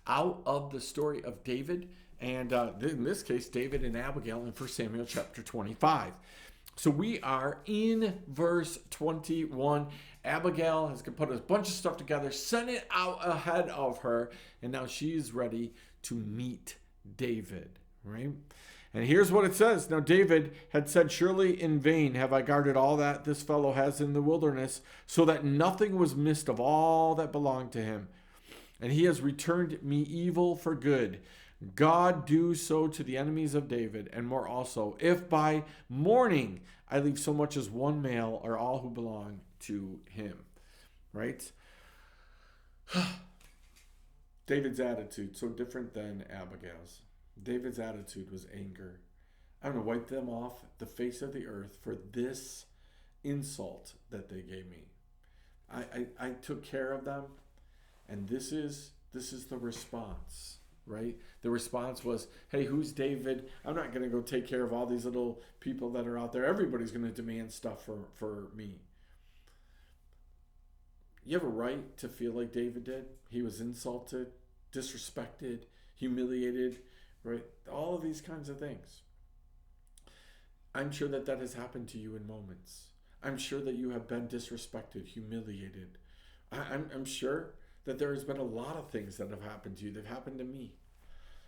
out of the story of David, and in this case, David and Abigail in 1 Samuel chapter 25. So we are in verse 21. Abigail has put a bunch of stuff together, sent it out ahead of her, and now she's ready to meet David, right? And here's what it says. Now David had said, surely in vain have I guarded all that this fellow has in the wilderness, so that nothing was missed of all that belonged to him. And he has returned me evil for good. God do so to the enemies of David, and more also, if by morning I leave so much as one male or all who belong to him. Right? David's attitude, so different than Abigail's. David's attitude was anger. I'm going to wipe them off the face of the earth for this insult that they gave me. I took care of them, and this is the response, right? The response was, hey, who's David? I'm not going to go take care of all these little people that are out there. Everybody's going to demand stuff for me. You have a right to feel like David did. He was insulted, disrespected, humiliated, right? All of these kinds of things. I'm sure that has happened to you in moments. I'm sure that you have been disrespected, humiliated. I'm sure that there has been a lot of things that have happened to you. They've happened to me.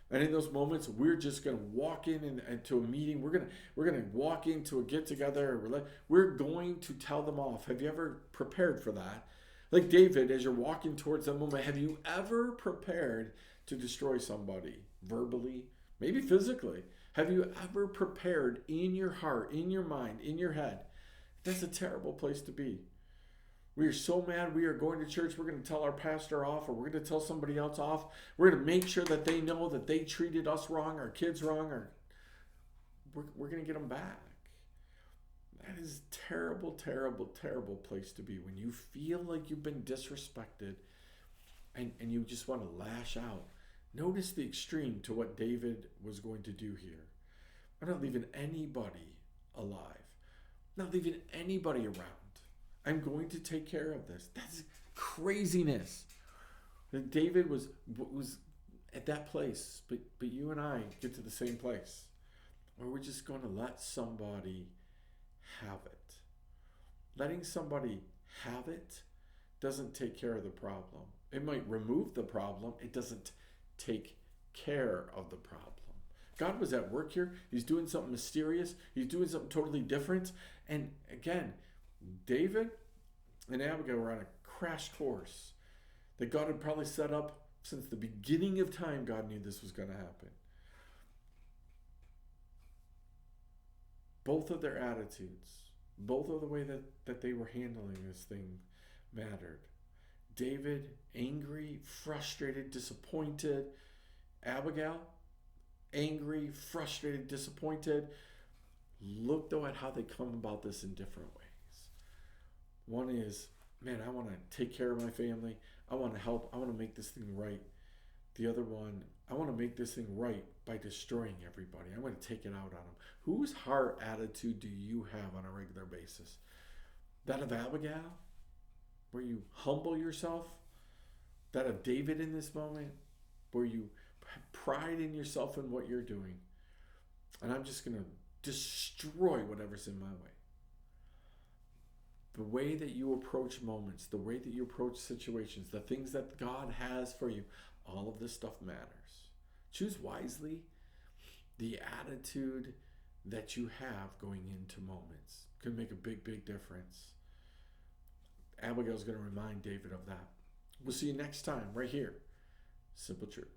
And in those moments, we're just going to walk in and to a meeting. We're going to walk into a get together. We're going to tell them off. Have you ever prepared for that? Like David, as you're walking towards that moment, have you ever prepared to destroy somebody verbally, maybe physically? Have you ever prepared in your heart, in your mind, in your head? That's a terrible place to be. We are so mad we are going to church, we're going to tell our pastor off, or we're going to tell somebody else off. We're going to make sure that they know that they treated us wrong, our kids wrong, or we're going to get them back. That is a terrible, terrible, terrible place to be when you feel like you've been disrespected and you just want to lash out. Notice the extreme to what David was going to do here. I'm not leaving anybody alive. I'm not leaving anybody around. I'm going to take care of this. That's craziness. David was at that place, but you and I get to the same place where we're just going to let somebody have it. Letting somebody have it doesn't take care of the problem. It might remove the problem. It doesn't take care of the problem. God was at work here. He's doing something mysterious. He's doing something totally different. And again, David and Abigail were on a crash course that God had probably set up since the beginning of time. God knew this was going to happen. Both of their attitudes, both of the way that they were handling this thing mattered. David, angry, frustrated, disappointed. Abigail, angry, frustrated, disappointed. Look, though, at how they come about this in different ways. One is, man, I want to take care of my family. I want to help. I want to make this thing right. The other one, I want to make this thing right by destroying everybody. I want to take it out on them. Whose heart attitude do you have on a regular basis? That of Abigail, where you humble yourself? That of David in this moment, where you pride in yourself and what you're doing? And I'm just going to destroy whatever's in my way. The way that you approach moments, the way that you approach situations, the things that God has for you, all of this stuff matters. Choose wisely. The attitude that you have going into moments can make a big, big difference. Abigail's going to remind David of that. We'll see you next time right here. Simple Truth.